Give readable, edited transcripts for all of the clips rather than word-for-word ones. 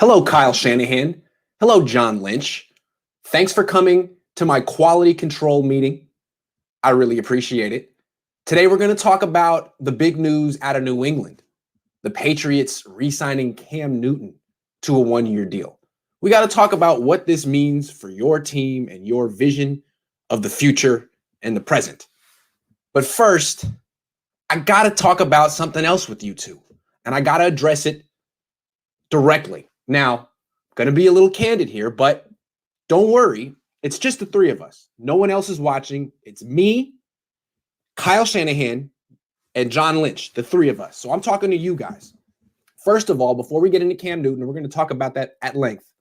Hello, Kyle Shanahan. Hello, John Lynch. Thanks for coming to my quality control meeting. I really appreciate it. Today, we're going to talk about the big news out of New England, the Patriots re-signing Cam Newton to a one-year deal. We got to talk about what this means for your team and your vision of the future and the present. But first, I got to talk about something else with you two, and I got to address it directly. Now, I'm going to be a little candid here, but don't worry. It's just the three of us. No one else is watching. It's me, Kyle Shanahan, and John Lynch, the three of us. So I'm talking to you guys. First of all, before we get into Cam Newton, we're going to talk about that at length.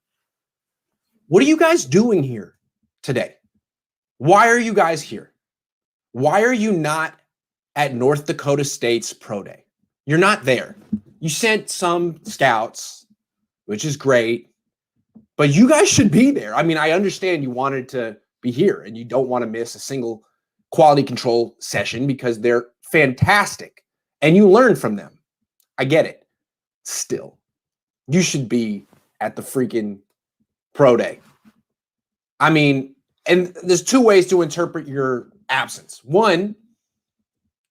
What are you guys doing here today? Why are you guys here? Why are you not at North Dakota State's Pro Day? You're not there. You sent some scouts, which is great, but you guys should be there. I mean, I understand you wanted to be here and you don't want to miss a single quality control session because they're fantastic and you learn from them. I get it. Still, you should be at the freaking Pro Day. I mean, and there's two ways to interpret your absence. One,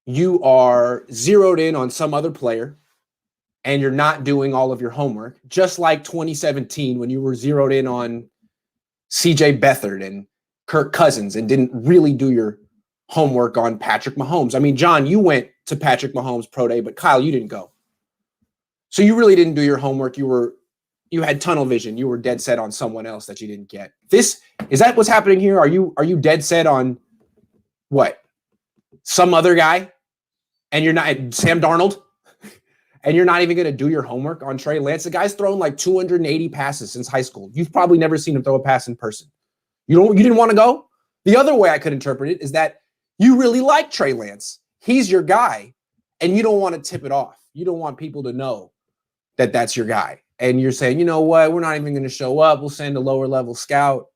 you are zeroed in on some other player and you're not doing all of your homework, just like 2017 when you were zeroed in on CJ Beathard and Kirk Cousins and didn't really do your homework on Patrick Mahomes. I mean, John, you went to Patrick Mahomes Pro Day, but Kyle, you didn't go. So you really didn't do your homework. You had tunnel vision. You were dead set on someone else that you didn't get. Is that what's happening here? Are you dead set on what? Some other guy? And you're not Sam Darnold? And you're not even going to do your homework on Trey Lance? The guy's thrown like 280 passes since high school. You've probably never seen him throw a pass in person. You didn't want to go? The other way I could interpret it is that you really like Trey Lance. He's your guy, and you don't want to tip it off. You don't want people to know that that's your guy. And you're saying, you know what? We're not even going to show up. We'll send a lower level scout,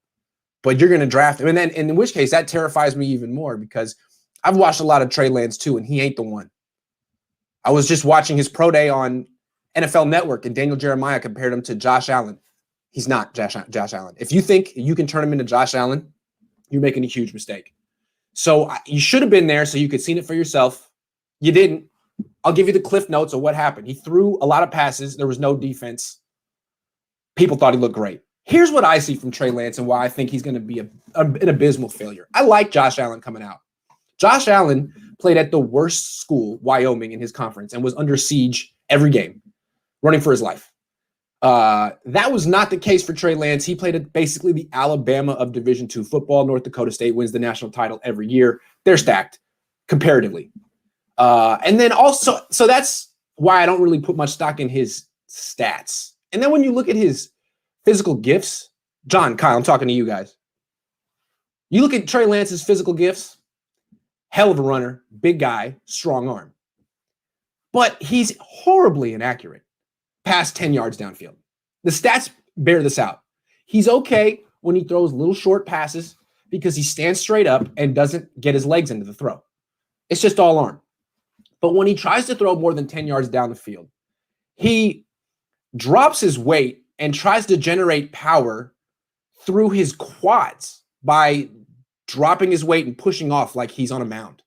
but you're going to draft him. And then in which case that terrifies me even more because I've watched a lot of Trey Lance too, and he ain't the one. I was just watching his pro day on NFL Network, and Daniel Jeremiah compared him to Josh Allen. He's not Josh Allen. If you think you can turn him into Josh Allen, you're making a huge mistake. So you should have been there so you could see it for yourself. You didn't. I'll give you the cliff notes of what happened. He threw a lot of passes. There was no defense. People thought he looked great. Here's what I see from Trey Lance and why I think he's going to be an abysmal failure. I like Josh Allen coming out. Josh Allen played at the worst school, Wyoming, in his conference and was under siege every game, running for his life. That was not the case for Trey Lance. He played at basically the Alabama of Division II football. North Dakota State wins the national title every year. They're stacked comparatively. And then also, so that's why I don't really put much stock in his stats. And then when you look at his physical gifts, John, Kyle, I'm talking to you guys. You look at Trey Lance's physical gifts, hell of a runner, big guy, strong arm. But he's horribly inaccurate past 10 yards downfield. The stats bear this out. He's okay when he throws little short passes because he stands straight up and doesn't get his legs into the throw. It's just all arm. But when he tries to throw more than 10 yards down the field, he drops his weight and tries to generate power through his quads by dropping his weight and pushing off like he's on a mound.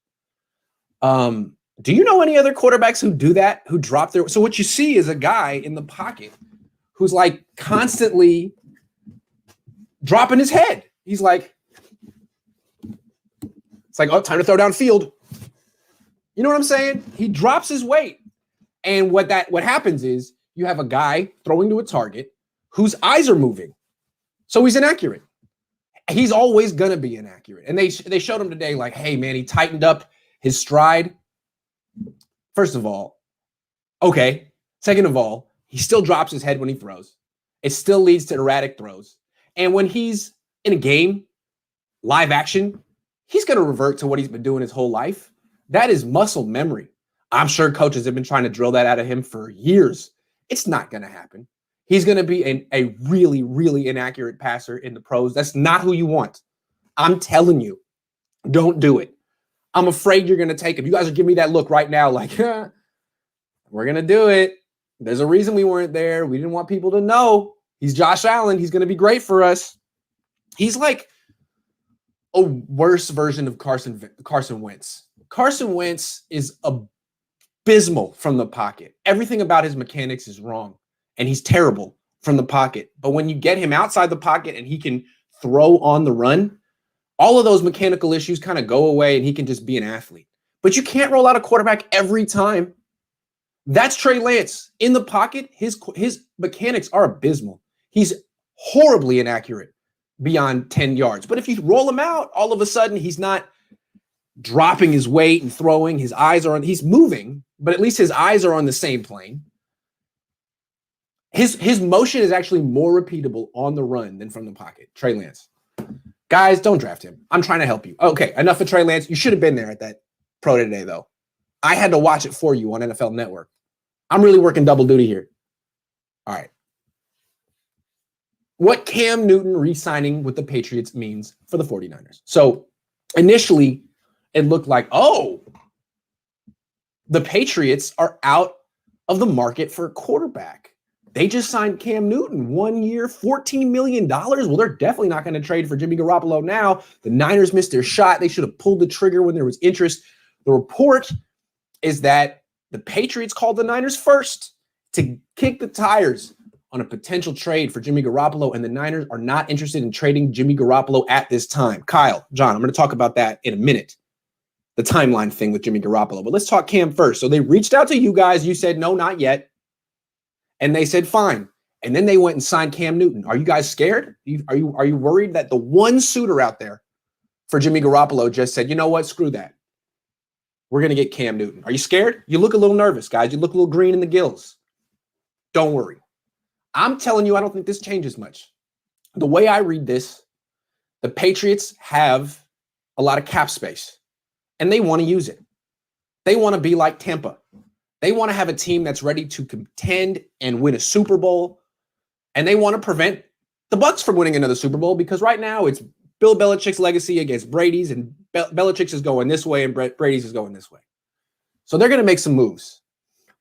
Do you know any other quarterbacks who do that, who drop their... So what you see is a guy in the pocket who's like constantly dropping his head. He's like, it's like, oh, time to throw downfield. You know what I'm saying? He drops his weight. And what happens is you have a guy throwing to a target whose eyes are moving. So he's inaccurate. He's always going to be inaccurate. And they showed him today like, hey, man, he tightened up his stride. First of all, okay. Second of all, he still drops his head when he throws. It still leads to erratic throws. And when he's in a game, live action, he's going to revert to what he's been doing his whole life. That is muscle memory. I'm sure coaches have been trying to drill that out of him for years. It's not going to happen. He's going to be a really, really inaccurate passer in the pros. That's not who you want. I'm telling you, don't do it. I'm afraid you're going to take him. You guys are giving me that look right now like, we're going to do it. There's a reason we weren't there. We didn't want people to know. He's Josh Allen. He's going to be great for us. He's like a worse version of Carson Wentz. Carson Wentz is abysmal from the pocket. Everything about his mechanics is wrong, and he's terrible from the pocket. But when you get him outside the pocket and he can throw on the run, all of those mechanical issues kind of go away and he can just be an athlete. But you can't roll out a quarterback every time. That's Trey Lance. In the pocket, his mechanics are abysmal. He's horribly inaccurate beyond 10 yards. But if you roll him out, all of a sudden he's not dropping his weight and throwing. His eyes are on, he's moving, but at least his eyes are on the same plane. His motion is actually more repeatable on the run than from the pocket. Trey Lance. Guys, don't draft him. I'm trying to help you. Okay, enough of Trey Lance. You should have been there at that pro today, though. I had to watch it for you on NFL Network. I'm really working double duty here. All right. What Cam Newton re-signing with the Patriots means for the 49ers. So initially, it looked like, oh, the Patriots are out of the market for a quarterback. They just signed Cam Newton, 1 year, $14 million. Well, they're definitely not going to trade for Jimmy Garoppolo now. The Niners missed their shot. They should have pulled the trigger when there was interest. The report is that the Patriots called the Niners first to kick the tires on a potential trade for Jimmy Garoppolo, and the Niners are not interested in trading Jimmy Garoppolo at this time. Kyle, John, I'm going to talk about that in a minute, the timeline thing with Jimmy Garoppolo. But let's talk Cam first. So they reached out to you guys. You said, no, not yet. And they said, fine. And then they went and signed Cam Newton. Are you guys scared? Are you worried that the one suitor out there for Jimmy Garoppolo just said, you know what, screw that. We're going to get Cam Newton. Are you scared? You look a little nervous, guys. You look a little green in the gills. Don't worry. I'm telling you, I don't think this changes much. The way I read this, the Patriots have a lot of cap space, and they want to use it. They want to be like Tampa. They want to have a team that's ready to contend and win a Super Bowl, and they want to prevent the Bucs from winning another Super Bowl because right now it's Bill Belichick's legacy against Brady's, and Belichick's is going this way and Brady's is going this way. So they're going to make some moves.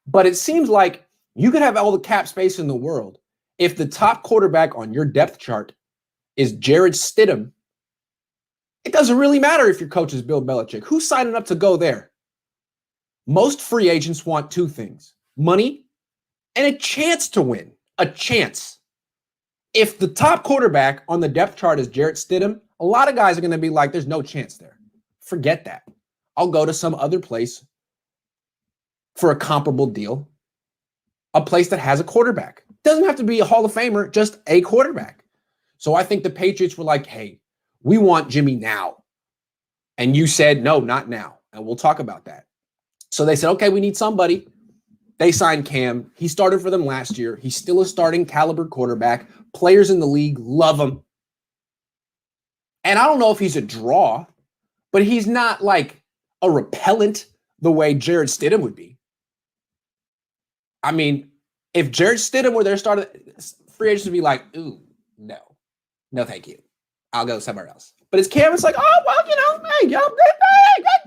But it seems like you could have all the cap space in the world. If the top quarterback on your depth chart is Jarrett Stidham, it doesn't really matter if your coach is Bill Belichick. Who's signing up to go there? Most free agents want two things: money and a chance to win. A chance. If the top quarterback on the depth chart is Jarrett Stidham, a lot of guys are going to be like, there's no chance there. Forget that. I'll go to some other place for a comparable deal, a place that has a quarterback. Doesn't have to be a Hall of Famer, just a quarterback. So I think the Patriots were like, hey, we want Jimmy now. And you said, no, not now. And we'll talk about that. So they said, okay, we need somebody. They signed Cam. He started for them last year. He's still a starting caliber quarterback. Players in the league love him. And I don't know if he's a draw, but he's not like a repellent the way Jarrett Stidham would be. I mean, if Jarrett Stidham were their starter, free agents would be like, ooh, no, thank you. I'll go somewhere else. But it's Cam. It's like, oh, well, you know, hey, yo, put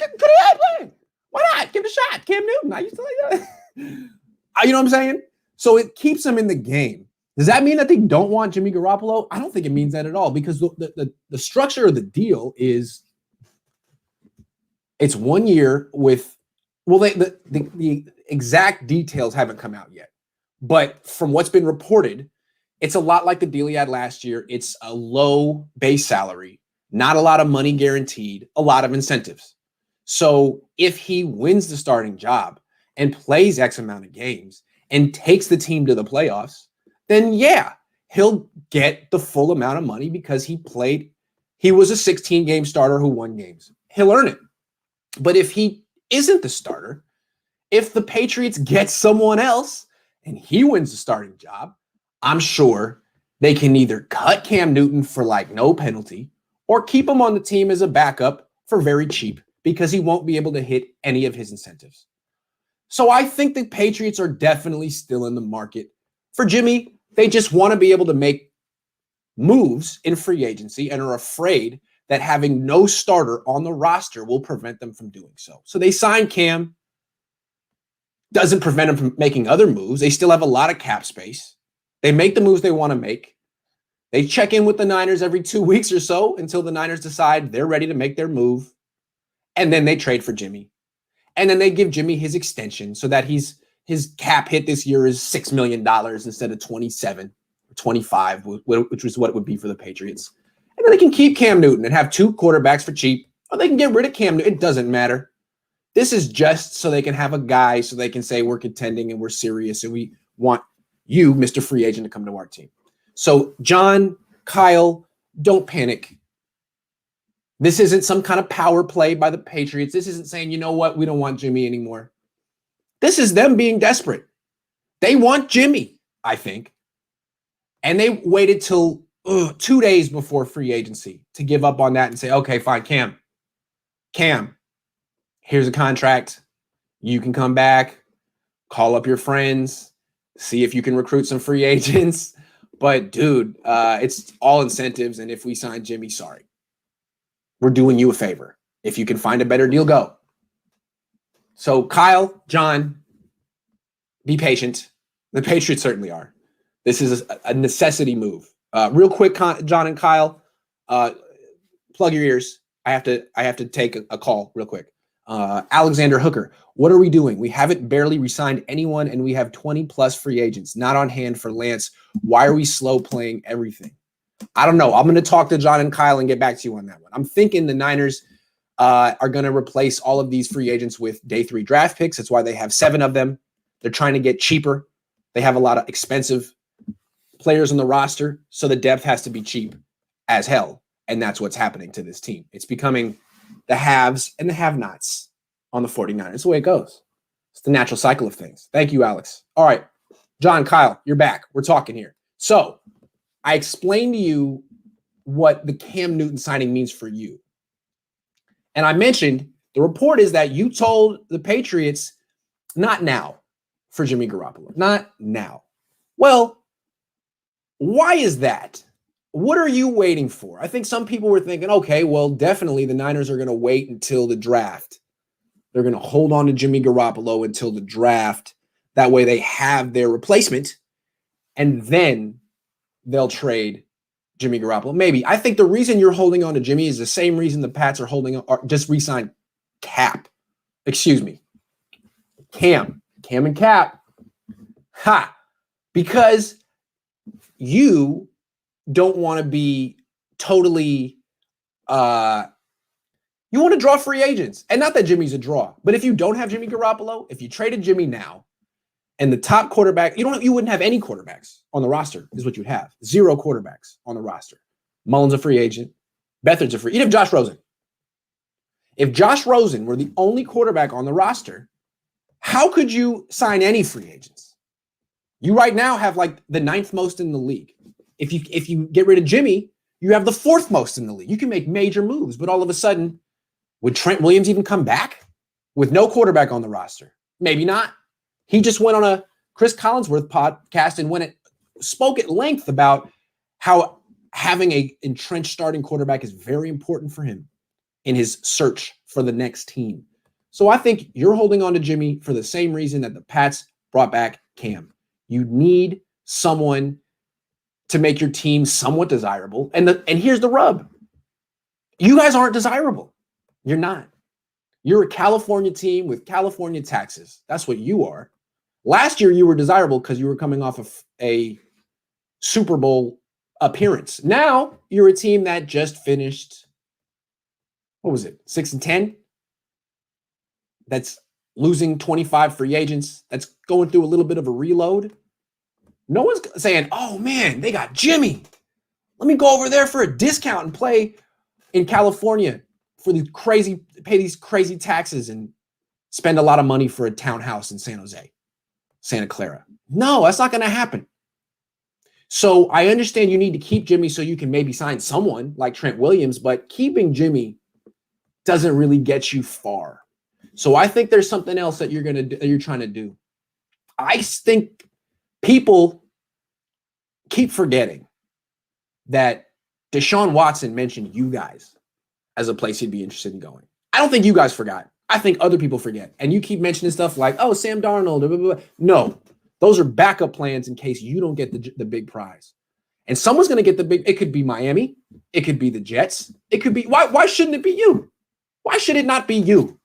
it out. Why not? Give it a shot. Cam Newton. I used to like that. You know what I'm saying? So it keeps them in the game. Does that mean that they don't want Jimmy Garoppolo? I don't think it means that at all, because the structure of the deal is it's 1 year with, well, the exact details haven't come out yet. But from what's been reported, it's a lot like the deal he had last year. It's a low base salary, not a lot of money guaranteed, a lot of incentives. So if he wins the starting job and plays X amount of games and takes the team to the playoffs, then yeah, he'll get the full amount of money because he was a 16-game starter who won games. He'll earn it. But if he isn't the starter, if the Patriots get someone else and he wins the starting job, I'm sure they can either cut Cam Newton for like no penalty or keep him on the team as a backup for very cheap because he won't be able to hit any of his incentives. So I think the Patriots are definitely still in the market for Jimmy. They just want to be able to make moves in free agency and are afraid that having no starter on the roster will prevent them from doing so. So they signed Cam. Doesn't prevent them from making other moves. They still have a lot of cap space. They make the moves they want to make. They check in with the Niners every 2 weeks or so until the Niners decide they're ready to make their move. And then they trade for Jimmy. And then they give Jimmy his extension so that his cap hit this year is $6 million instead of 27 or 25, which was what it would be for the Patriots. And then they can keep Cam Newton and have 2 quarterbacks for cheap, or they can get rid of Cam Newton. It doesn't matter. This is just so they can have a guy so they can say we're contending and we're serious and we want you, Mr. Free Agent, to come to our team. So, John, Kyle, don't panic. This isn't some kind of power play by the Patriots. This isn't saying, you know what, we don't want Jimmy anymore. This is them being desperate. They want Jimmy, I think. And they waited till 2 days before free agency to give up on that and say, okay, fine, Cam, here's a contract. You can come back, call up your friends, see if you can recruit some free agents. But, dude, it's all incentives. And if we sign Jimmy, sorry. We're doing you a favor. If you can find a better deal, go. So, Kyle, John, be patient. The Patriots certainly are. This is a necessity move. Real quick, John and Kyle, plug your ears. I have to take a call real quick. Alexander Hooker, what are we doing? We haven't barely re-signed anyone, and we have 20-plus free agents not on hand for Lance. Why are we slow playing everything? I don't know. I'm going to talk to John and Kyle and get back to you on that one. I'm thinking the Niners are going to replace all of these free agents with day 3 draft picks. That's why they have 7 of them. They're trying to get cheaper. They have a lot of expensive players on the roster, so the depth has to be cheap as hell, and that's what's happening to this team. It's becoming the haves and the have-nots on the 49ers. It's the way it goes. It's the natural cycle of things. Thank you, Alex. All right, John, Kyle, you're back. We're talking here. So I explained to you what the Cam Newton signing means for you. And I mentioned the report is that you told the Patriots, not now for Jimmy Garoppolo. Not now. Well, why is that? What are you waiting for? I think some people were thinking, okay, well, definitely the Niners are going to wait until the draft. They're going to hold on to Jimmy Garoppolo until the draft. That way they have their replacement, and then they'll trade Jimmy Garoppolo. Maybe. I think the reason you're holding on to Jimmy is the same reason the Pats are holding on, or just re-signed Cap. Excuse me. Cam and Cap. Ha! Because you don't want to be totally you want to draw free agents. And not that Jimmy's a draw, but if you don't have Jimmy Garoppolo, if you traded Jimmy now and the top quarterback, you wouldn't have any quarterbacks on the roster, is what you'd have. 0 quarterbacks on the roster. Mullen's a free agent. Beathard's a free. You'd have Josh Rosen. If Josh Rosen were the only quarterback on the roster, how could you sign any free agents? You right now have like the 9th most in the league. If you get rid of Jimmy, you have the 4th most in the league. You can make major moves, but all of a sudden, would Trent Williams even come back with no quarterback on the roster? Maybe not. He just went on a Chris Collinsworth podcast and spoke at length about how having a entrenched starting quarterback is very important for him in his search for the next team. So I think you're holding on to Jimmy for the same reason that the Pats brought back Cam. You need someone to make your team somewhat desirable. And here's the rub. You guys aren't desirable. You're not. You're a California team with California taxes. That's what you are. Last year, you were desirable because you were coming off of a Super Bowl appearance. Now, you're a team that just finished, 6-10? That's losing 25 free agents. That's going through a little bit of a reload. No one's saying, oh, man, they got Jimmy. Let me go over there for a discount and play in California for pay these crazy taxes and spend a lot of money for a townhouse in San Jose, Santa Clara. No, that's not going to happen. So I understand you need to keep Jimmy so you can maybe sign someone like Trent Williams, but keeping Jimmy doesn't really get you far. So I think there's something else that you're trying to do. I think people keep forgetting that Desean Watson mentioned you guys as a place he'd be interested in going. I don't think you guys forgot. I think other people forget. And you keep mentioning stuff like, oh, Sam Darnold. Blah, blah, blah. No, Those are backup plans in case you don't get the big prize. And someone's going to get the big. It could be Miami. It could be the Jets. It could be. Why shouldn't it be you? Why should it not be you?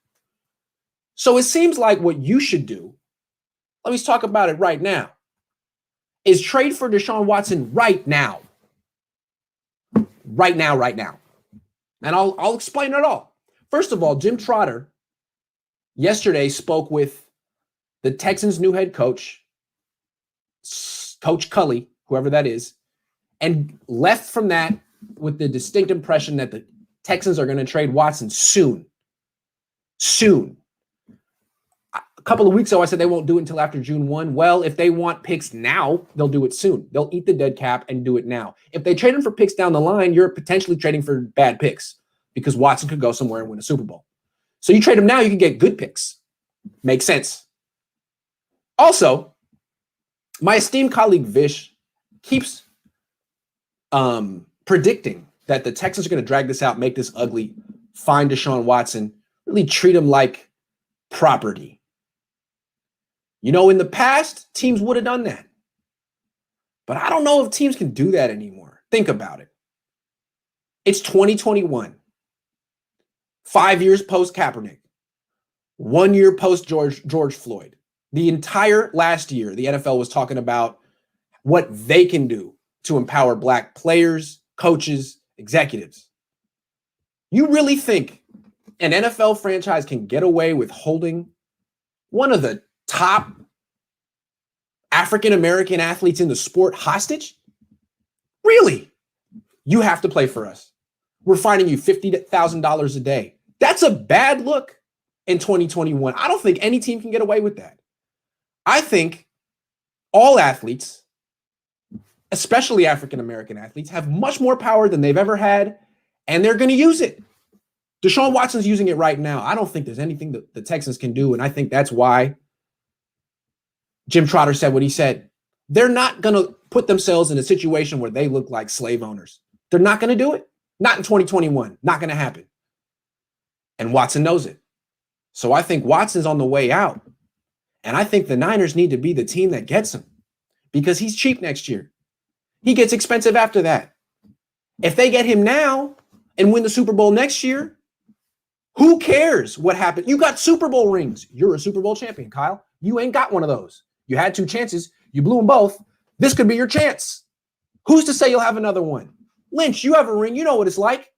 So it seems like what you should do, let me talk about it right now, is trade for Desean Watson right now. Right now. And I'll explain it all. First of all, Jim Trotter yesterday spoke with the Texans' new head coach, Coach Culley, whoever that is, and left from that with the distinct impression that the Texans are going to trade Watson soon. Soon. A couple of weeks ago, I said they won't do it until after June 1. Well, if they want picks now, they'll do it soon. They'll eat the dead cap and do it now. If they trade him for picks down the line, you're potentially trading for bad picks because Watson could go somewhere and win a Super Bowl. So you trade him now, you can get good picks. Makes sense. Also, my esteemed colleague Vish keeps predicting that the Texans are going to drag this out, make this ugly, find Desean Watson, really treat him like property. You know, in the past, teams would have done that. But I don't know if teams can do that anymore. Think about it. It's 2021. 5 years post Kaepernick. 1 year post George Floyd. The entire last year, the NFL was talking about what they can do to empower Black players, coaches, executives. You really think an NFL franchise can get away with holding one of the top African-American athletes in the sport hostage? Really? You have to play for us. We're finding you $50,000 a day. That's a bad look in 2021. I don't think any team can get away with that. I think all athletes, especially African-American athletes, have much more power than they've ever had, and they're going to use it. Desean Watson's using it right now. I don't think there's anything that the Texans can do, and I think that's why Jim Trotter said what he said. They're not going to put themselves in a situation where they look like slave owners. They're not going to do it. Not in 2021. Not going to happen. And Watson knows it. So I think Watson's on the way out. And I think the Niners need to be the team that gets him because he's cheap next year. He gets expensive after that. If they get him now and win the Super Bowl next year, who cares what happened? You got Super Bowl rings. You're a Super Bowl champion, Kyle. You ain't got one of those. You had 2 chances. You blew them both. This could be your chance. Who's to say you'll have another one? Lynch, you have a ring. You know what it's like.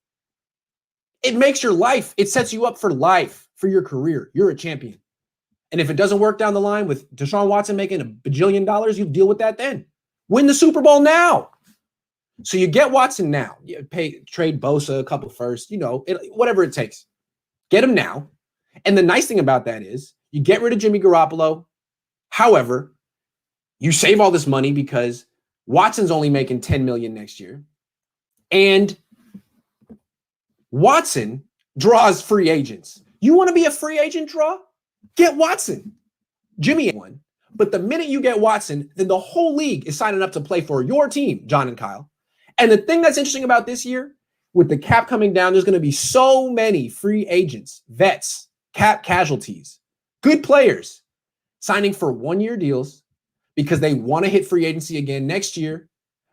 It makes your life. It sets you up for life, for your career. You're a champion. And if it doesn't work down the line with Desean Watson making $1 bajillion, you deal with that then. Win the Super Bowl now. So you get Watson now. You trade Bosa a couple first, whatever it takes. Get him now. And the nice thing about that is you get rid of Jimmy Garoppolo. However, you save all this money because Watson's only making $10 million next year. And Watson draws free agents. You want to be a free agent draw? Get Watson. Jimmy ain't one. But the minute you get Watson, then the whole league is signing up to play for your team, John and Kyle. And the thing that's interesting about this year, with the cap coming down, there's going to be so many free agents, vets, cap casualties, good players signing for 1-year deals because they want to hit free agency again next year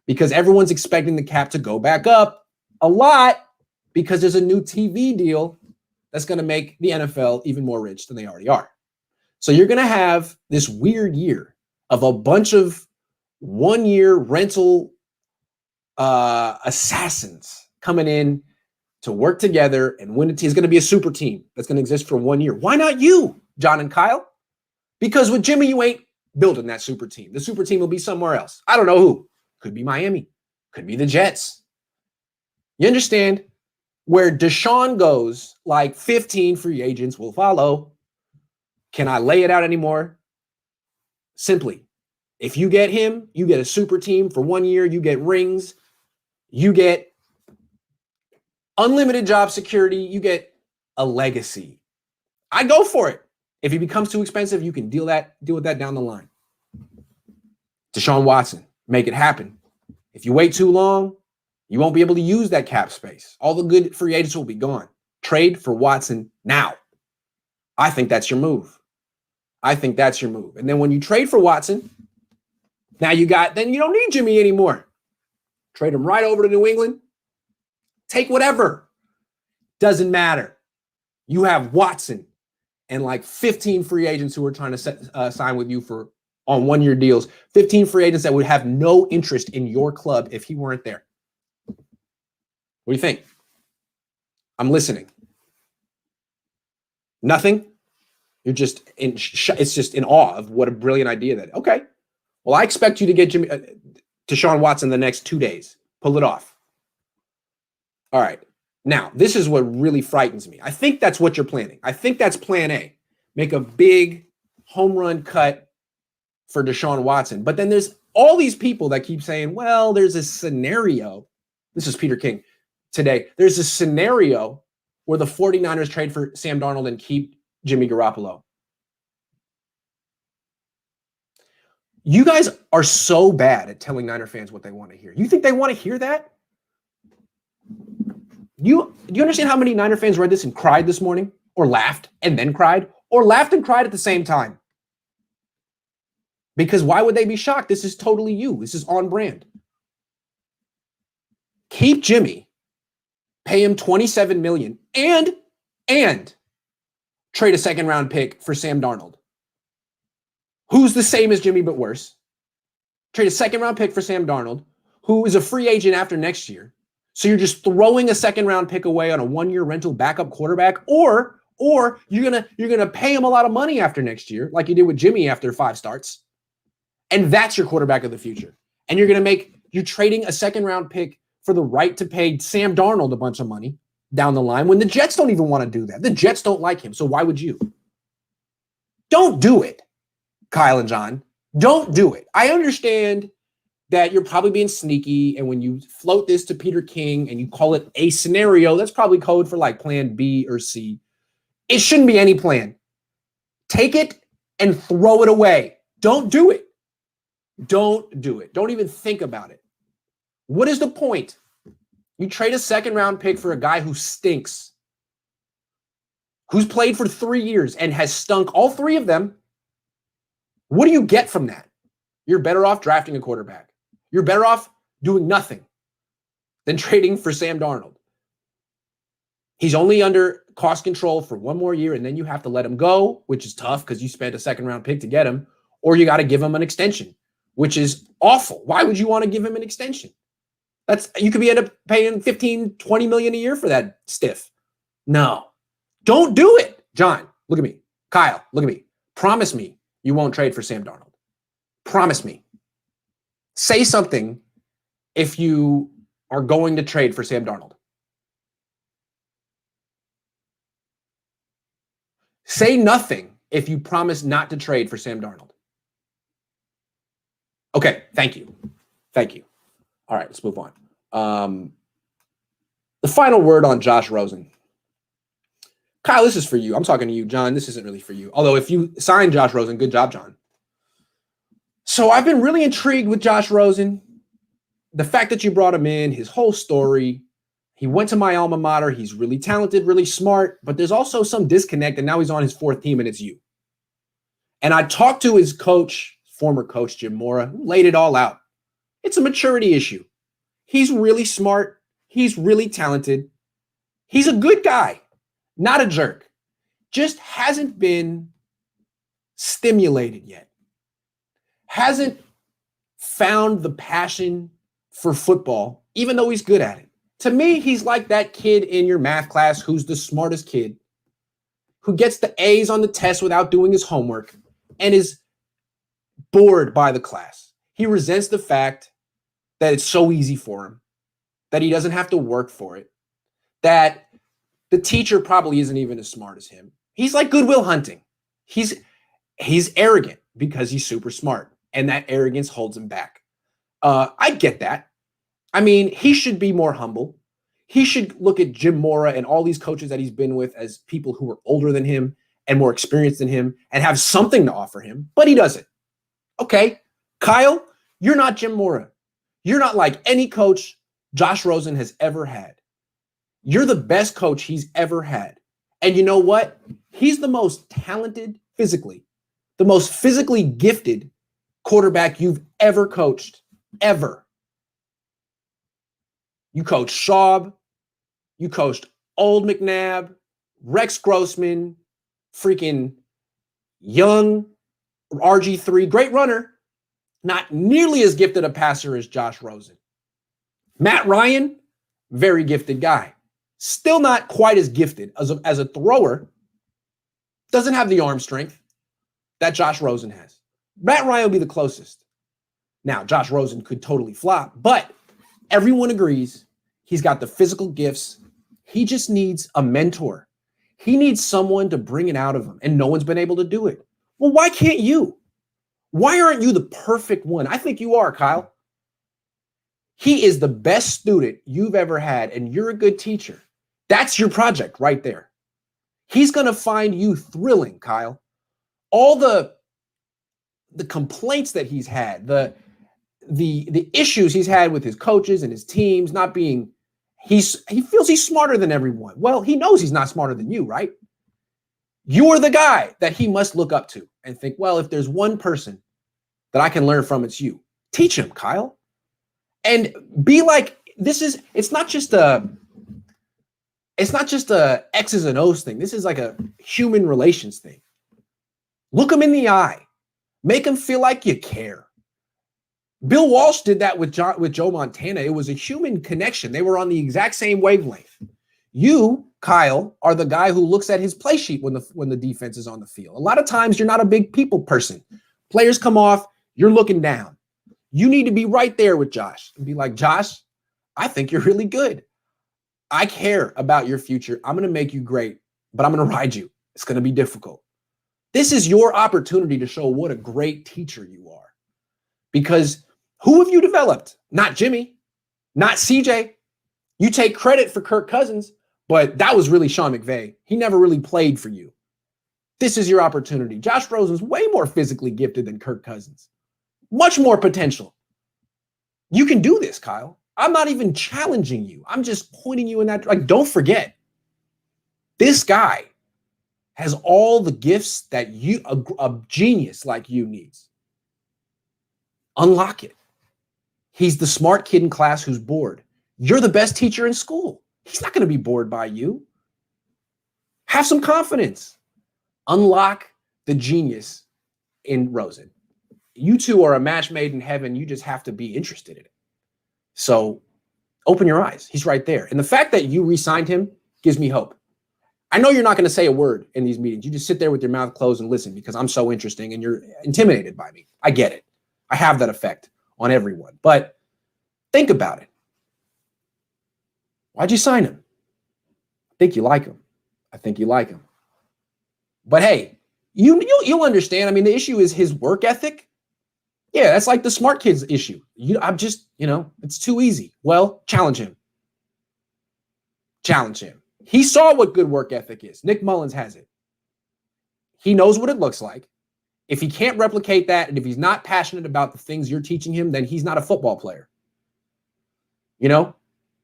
because everyone's expecting the cap to go back up a lot because there's a new TV deal that's going to make the NFL even more rich than they already are. So you're going to have this weird year of a bunch of 1-year rental assassins coming in to work together and win a team. It's going to be a super team that's going to exist for 1 year. Why not you, John and Kyle? Because with Jimmy, you ain't building that super team. The super team will be somewhere else. I don't know who. Could be Miami. Could be the Jets. You understand? Where Desean goes, like 15 free agents will follow. Can I lay it out anymore? Simply, if you get him, you get a super team for 1 year. You get rings. You get unlimited job security. You get a legacy. I go for it. If he becomes too expensive, you can deal with that down the line. Desean Watson, make it happen. If you wait too long, you won't be able to use that cap space. All the good free agents will be gone. Trade for Watson now. I think that's your move. And then when you trade for Watson, Now then you don't need Jimmy anymore. Trade him right over to New England. Take whatever. Doesn't matter. You have Watson and like 15 free agents who are trying to sign with you on one-year deals. 15 free agents that would have no interest in your club if he weren't there. What do you think? I'm listening. Nothing? You're just it's just in awe of what a brilliant idea that. Okay. Well, I expect you to get Desean Watson the next 2 days. Pull it off. All right. Now, this is what really frightens me. I think that's what you're planning. I think that's plan A. Make a big home run cut for Desean Watson. But then there's all these people that keep saying, well, there's a scenario. This is Peter King today. There's a scenario where the 49ers trade for Sam Darnold and keep Jimmy Garoppolo. You guys are so bad at telling Niner fans what they want to hear. You think they want to hear that? Do you understand how many Niner fans read this and cried this morning? Or laughed and then cried? Or laughed and cried at the same time? Because why would they be shocked? This is totally you. This is on brand. Keep Jimmy, pay him $27 million, and trade a second-round pick for Sam Darnold, who's the same as Jimmy but worse. Trade a second-round pick for Sam Darnold, who is a free agent after next year. So you're just throwing a second-round pick away on a one-year rental backup quarterback, or you're gonna pay him a lot of money after next year, like you did with Jimmy after 5 starts, and that's your quarterback of the future. And you're trading a second-round pick for the right to pay Sam Darnold a bunch of money down the line when the Jets don't even want to do that. The Jets don't like him, so why would you? Don't do it, Kyle and John. Don't do it. I understand that you're probably being sneaky, and when you float this to Peter King and you call it a scenario, that's probably code for like plan B or C. It shouldn't be any plan. Take it and throw it away. Don't do it. Don't do it. Don't even think about it. What is the point? You trade a second-round pick for a guy who stinks, who's played for 3 years and has stunk all 3 of them. What do you get from that? You're better off drafting a quarterback. You're better off doing nothing than trading for Sam Darnold. He's only under cost control for 1 more year, and then you have to let him go, which is tough because you spent a second-round pick to get him, or you got to give him an extension, which is awful. Why would you want to give him an extension? You could end up paying $15, $20 million a year for that stiff. No, don't do it. John, look at me. Kyle, look at me. Promise me you won't trade for Sam Darnold. Promise me. Say something if you are going to trade for Sam Darnold. Say nothing if you promise not to trade for Sam Darnold. Okay, thank you. Thank you. All right, let's move on. The final word on Josh Rosen. Kyle, this is for you. I'm talking to you. John, this isn't really for you. Although if you sign Josh Rosen, good job, John. So I've been really intrigued with Josh Rosen. The fact that you brought him in, his whole story. He went to my alma mater. He's really talented, really smart, but there's also some disconnect, and now he's on his 4th team, and it's you. And I talked to his coach, former coach, Jim Mora, who laid it all out. It's a maturity issue. He's really smart. He's really talented. He's a good guy, not a jerk. Just hasn't been stimulated yet. Hasn't found the passion for football, even though he's good at it. To me, he's like that kid in your math class who's the smartest kid, who gets the A's on the test without doing his homework and is bored by the class. He resents the fact that it's so easy for him, that he doesn't have to work for it, that the teacher probably isn't even as smart as him. He's like Good Will Hunting. He's arrogant because he's super smart, and that arrogance holds him back. I get that. I mean, he should be more humble. He should look at Jim Mora and all these coaches that he's been with as people who are older than him and more experienced than him and have something to offer him, but he doesn't. Okay, Kyle, you're not Jim Mora. You're not like any coach Josh Rosen has ever had. You're the best coach he's ever had. And you know what? He's the most talented physically, the most physically gifted quarterback you've ever coached, ever. You coached Schaub, you coached Old McNabb, Rex Grossman, freaking young RG3, great runner, not nearly as gifted a passer as Josh Rosen. Matt Ryan, very gifted guy. Still not quite as gifted as a thrower. Doesn't have the arm strength that Josh Rosen has. Matt Ryan will be the closest. Now, Josh Rosen could totally flop, but everyone agrees he's got the physical gifts. He just needs a mentor. He needs someone to bring it out of him, and no one's been able to do it. Well, why can't you? Why aren't you the perfect one? I think you are, Kyle. He is the best student you've ever had, and you're a good teacher. That's your project right there. He's going to find you thrilling, Kyle. All the complaints that he's had, the issues he's had with his coaches and his teams not being, he feels he's smarter than everyone. Well, he knows he's not smarter than you, right? You're the guy that he must look up to and think, well, if there's one person that I can learn from, it's you. Teach him, Kyle. And be like, it's not just a X's and O's thing. This is like a human relations thing. Look him in the eye. Make him feel like you care. Bill Walsh did that with Joe Montana. It was a human connection. They were on the exact same wavelength. You, Kyle, are the guy who looks at his play sheet when the defense is on the field. A lot of times you're not a big people person. Players come off, you're looking down. You need to be right there with Josh and be like, Josh, I think you're really good. I care about your future. I'm going to make you great, but I'm going to ride you. It's going to be difficult. This is your opportunity to show what a great teacher you are. Because who have you developed? Not Jimmy, not CJ. You take credit for Kirk Cousins, but that was really Sean McVay. He never really played for you. This is your opportunity. Josh Rosen's way more physically gifted than Kirk Cousins. Much more potential. You can do this, Kyle. I'm not even challenging you. I'm just pointing you in that, like, don't forget, this guy has all the gifts that a genius like you needs. Unlock it. He's the smart kid in class who's bored. You're the best teacher in school. He's not going to be bored by you. Have some confidence. Unlock the genius in Rosen. You two are a match made in heaven. You just have to be interested in it. So open your eyes. He's right there. And the fact that you re-signed him gives me hope. I know you're not going to say a word in these meetings. You just sit there with your mouth closed and listen because I'm so interesting and you're intimidated by me. I get it. I have that effect on everyone. But think about it. Why'd you sign him? I think you like him. I think you like him. But hey, you'll understand. I mean, the issue is his work ethic. Yeah, that's like the smart kids issue. It's too easy. Well, challenge him. Challenge him. He saw what good work ethic is. Nick Mullins has it. He knows what it looks like. If he can't replicate that, and if he's not passionate about the things you're teaching him, then he's not a football player.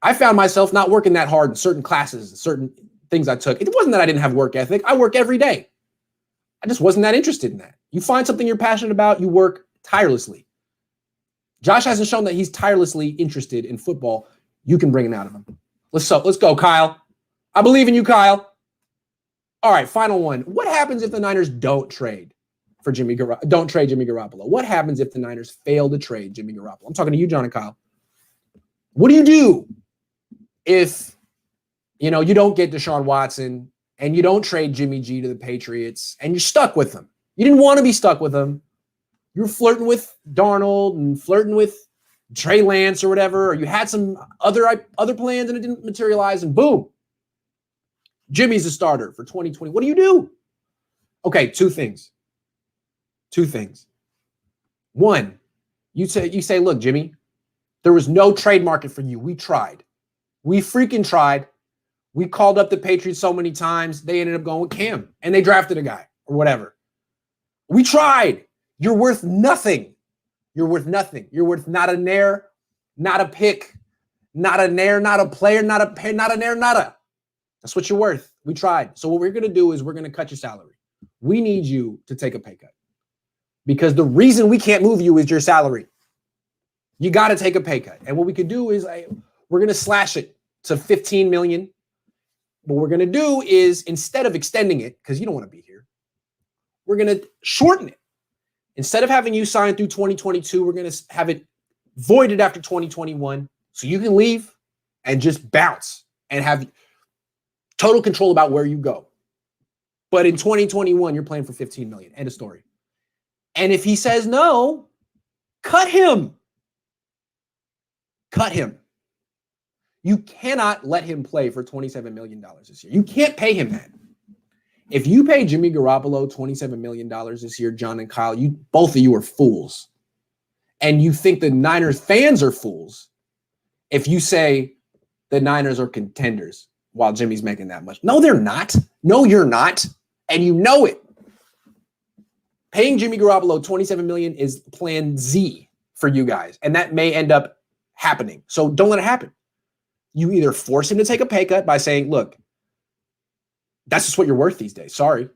I found myself not working that hard in certain classes and certain things I took. It wasn't that I didn't have work ethic. I work every day. I just wasn't that interested in that. You find something you're passionate about, you work tirelessly. Josh hasn't shown that he's tirelessly interested in football. You can bring it out of him. Let's go, Kyle. I believe in you, Kyle. All right, final one. What happens if the Niners don't trade Jimmy Garoppolo? What happens if the Niners fail to trade Jimmy Garoppolo? I'm talking to you, John and Kyle. What do you do if you don't get Desean Watson and you don't trade Jimmy G to the Patriots and you're stuck with them? You didn't want to be stuck with them. You were flirting with Darnold and flirting with Trey Lance or whatever, or you had some other plans and it didn't materialize, and boom, Jimmy's a starter for 2020. What do you do? Okay, two things. One, you say, look, Jimmy, there was no trade market for you. We tried. We freaking tried. We called up the Patriots so many times, they ended up going with Cam, and they drafted a guy or whatever. We tried. You're worth nothing. You're worth nothing. You're worth not a nair, not a pick, not a nair, not a player, not a pair, not a nair, nada. That's what you're worth. We tried. So what we're going to do is we're going to cut your salary. We need you to take a pay cut. because the reason we can't move you is your salary. You got to take a pay cut. And what we could do is we're going to slash it to $15 million. What we're going to do is, instead of extending it, because you don't want to be here, we're going to shorten it. Instead of having you sign through 2022, we're going to have it voided after 2021 so you can leave and just bounce and have total control about where you go. But in 2021, you're playing for $15 million. End of story. And if he says no, cut him. Cut him. You cannot let him play for $27 million this year. You can't pay him that. If you pay Jimmy Garoppolo $27 million this year, John and Kyle, both of you are fools. And you think the Niners fans are fools if you say the Niners are contenders while Jimmy's making that much. No, they're not. No, you're not. And you know it. Paying Jimmy Garoppolo $27 million is plan Z for you guys. And that may end up happening. So don't let it happen. You either force him to take a pay cut by saying, look, that's just what you're worth these days. Sorry.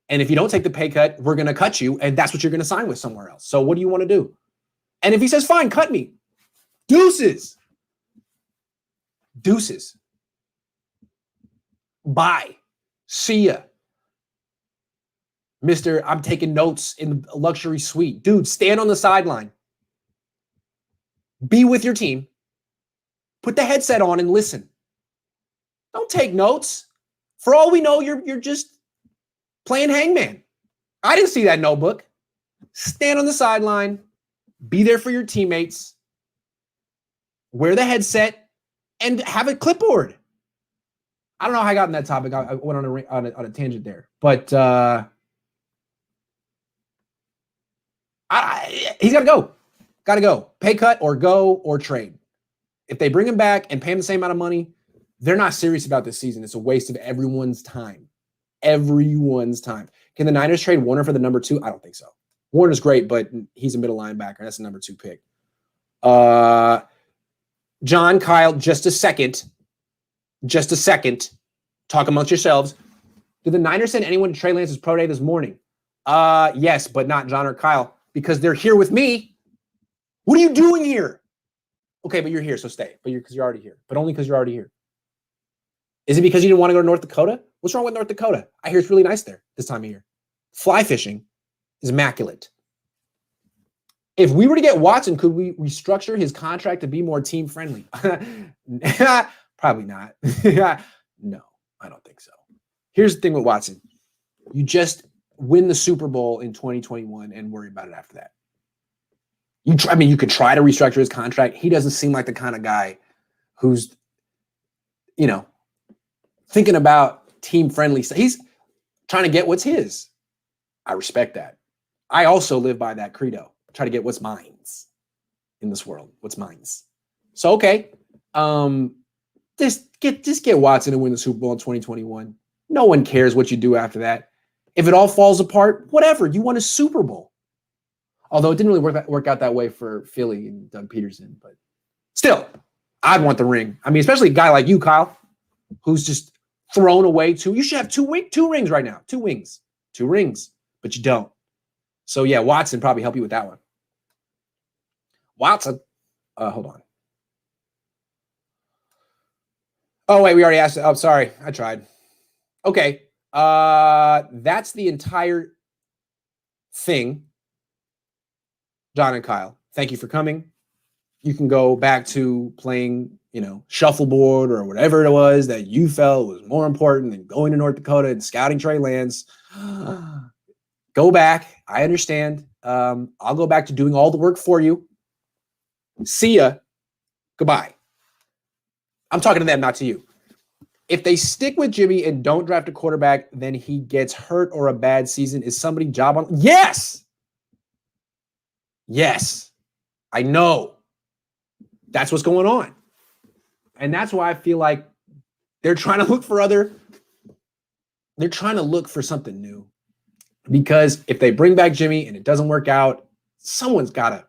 And if you don't take the pay cut, we're going to cut you. And that's what you're going to sign with somewhere else. So what do you want to do? And if he says, fine, cut me. Deuces. Deuces. Bye. See ya. Mr. I'm taking notes in the luxury suite. Dude, stand on the sideline. Be with your team. Put the headset on and listen. Don't take notes. For all we know, you're just playing hangman. I didn't see that notebook. Stand on the sideline. Be there for your teammates. Wear the headset and have a clipboard. I don't know how I got on that topic. I went on a tangent there. But he's got to go. Got to go. Pay cut or go or trade. If they bring him back and pay him the same amount of money, they're not serious about this season. It's a waste of everyone's time. Everyone's time. Can the Niners trade Warner for the number 2? I don't think so. Warner's great, but he's a middle linebacker. That's the number 2 pick. John, Kyle, just a second. Just a second. Talk amongst yourselves. Did the Niners send anyone to Trey Lance's pro day this morning? Yes, but not John or Kyle, because they're here with me. What are you doing here? Okay, but you're here, so stay. But because you're already here. But only because you're already here. Is it because you didn't want to go to North Dakota? What's wrong with North Dakota? I hear it's really nice there this time of year. Fly fishing is immaculate. If we were to get Watson, could we restructure his contract to be more team friendly? Probably not. No, I don't think so. Here's the thing with Watson. You just win the Super Bowl in 2021 and worry about it after that. You could try to restructure his contract. He doesn't seem like the kind of guy who's, thinking about team friendly stuff. He's trying to get what's his. I respect that. I also live by that credo. Try to get what's mine's in this world. What's mine's. So, okay. Just get Watson and win the Super Bowl in 2021. No one cares what you do after that. If it all falls apart, whatever. You won a Super Bowl. Although it didn't really work out that way for Philly and Doug Peterson. But still, I'd want the ring. I mean, especially a guy like you, Kyle, who's just thrown away you should have two rings right now. 2 wings. 2 rings. But you don't. So, yeah, Watson probably help you with that one. Watson. Hold on. Oh, wait, we already asked. Oh, sorry. I tried. Okay. That's the entire thing. John and Kyle, thank you for coming. You can go back to playing, shuffleboard or whatever it was that you felt was more important than going to North Dakota and scouting Trey Lance. Go back. I understand. I'll go back to doing all the work for you. See ya. Goodbye. I'm talking to them, not to you. If they stick with Jimmy and don't draft a quarterback, then he gets hurt or a bad season. Is somebody job on? Yes. Yes. I know. That's what's going on. And that's why I feel like they're trying to look for something new. Because if they bring back Jimmy and it doesn't work out, someone's got to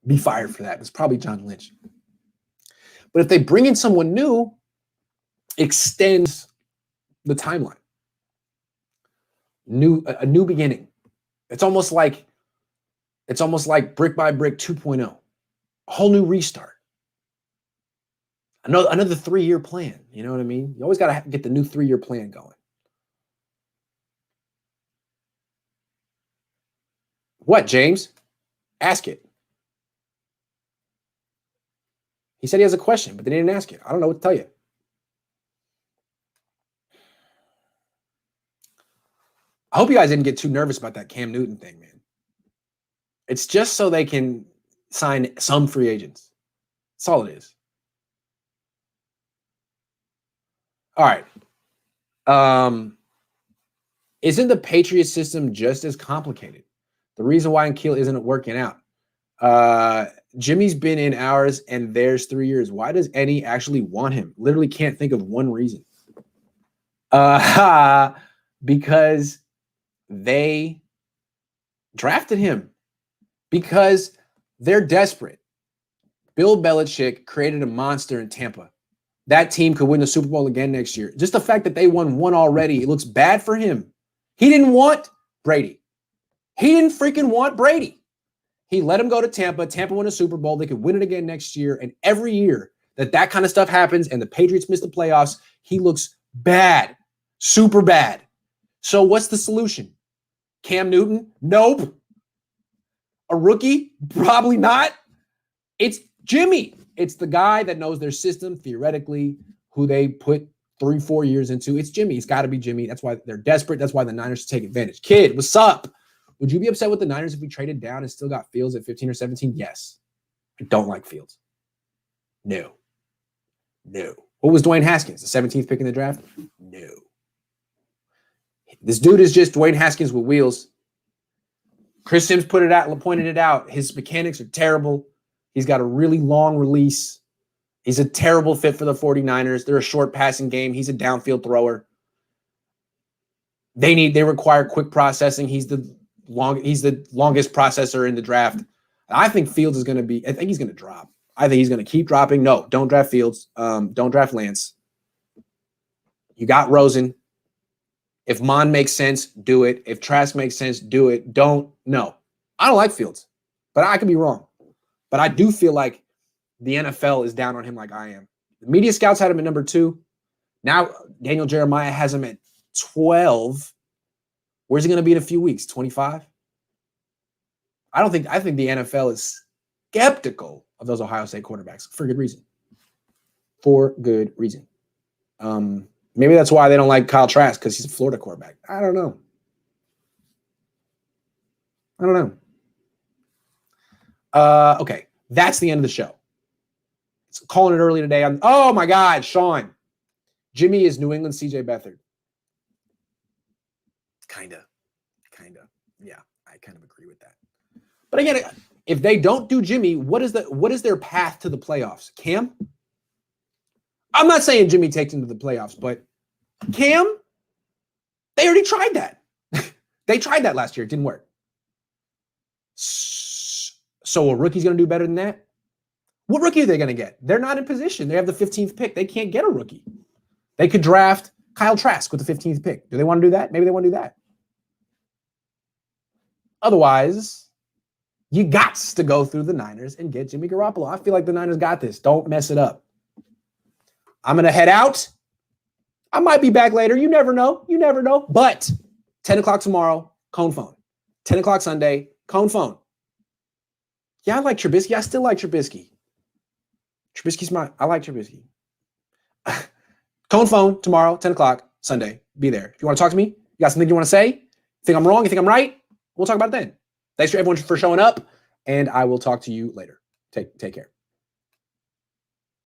be fired for that. It's probably John Lynch. But if they bring in someone new, extends the timeline. A new beginning. It's almost like It's almost like brick by brick 2.0, a whole new restart. Another 3-year plan. You know what I mean? You always got to get the new 3-year plan going. What, James? Ask it. He said he has a question, but they didn't ask it. I don't know what to tell you. I hope you guys didn't get too nervous about that Cam Newton thing, man. It's just so they can sign some free agents. That's all it is. All right. Isn't the Patriots system just as complicated? The reason why Keel isn't working out. Jimmy's been in ours and theirs 3 years. Why does any actually want him? Literally can't think of one reason. Because they drafted him. Because they're desperate. Bill Belichick created a monster in Tampa. That team could win the Super Bowl again next year. Just the fact that they won one already, it looks bad for him. He didn't want Brady. He didn't freaking want Brady. He let him go to Tampa. Tampa won a Super Bowl. They could win it again next year. And every year that kind of stuff happens and the Patriots miss the playoffs, he looks bad, super bad. So what's the solution? Cam Newton? Nope. A rookie? Probably not. It's Jimmy. It's the guy that knows their system, theoretically, who they put 3-4 years into. It's Jimmy. It's got to be Jimmy. That's why they're desperate. That's why the Niners take advantage. Kid, what's up? Would you be upset with the Niners if we traded down and still got Fields at 15 or 17? Yes. I don't like Fields. No. What was Dwayne Haskins, the 17th pick in the draft? No. This dude is just Dwayne Haskins with wheels. Chris Sims pointed it out. His mechanics are terrible. He's got a really long release. He's a terrible fit for the 49ers. They're a short passing game. He's a downfield thrower. They require quick processing. He's the longest processor in the draft. I think Fields is going to be, I think he's going to drop. I think he's going to keep dropping. No, don't draft Fields. Don't draft Lance. You got Rosen. If Mon makes sense, do it. If Trask makes sense, do it. No. I don't like Fields, but I could be wrong. But I do feel like the NFL is down on him like I am. The media scouts had him at number 2. Now Daniel Jeremiah has him at 12. Where's he going to be in a few weeks? 25? I think the NFL is skeptical of those Ohio State quarterbacks for good reason. Maybe that's why they don't like Kyle Trask, because he's a Florida quarterback. I don't know. Okay, that's the end of the show. Calling it early today. Oh my God, Sean. Jimmy is New England CJ Beathard. Kinda. Yeah, I kind of agree with that. But again, if they don't do Jimmy, what is their path to the playoffs? Cam? I'm not saying Jimmy takes him to the playoffs, but Cam, they already tried that. They tried that last year. It didn't work. So a rookie's going to do better than that? What rookie are they going to get? They're not in position. They have the 15th pick. They can't get a rookie. They could draft Kyle Trask with the 15th pick. Do they want to do that? Maybe they want to do that. Otherwise, you got to go through the Niners and get Jimmy Garoppolo. I feel like the Niners got this. Don't mess it up. I'm going to head out. I might be back later. You never know. But 10 o'clock tomorrow, Cohn phone. 10 o'clock Sunday, Cohn phone. Yeah, I like Trubisky. I still like Trubisky. I like Trubisky. Cohn phone tomorrow, 10 o'clock Sunday. Be there. If you want to talk to me, you got something you want to say, think I'm wrong, you think I'm right, we'll talk about it then. Thanks for everyone for showing up, and I will talk to you later. Take care.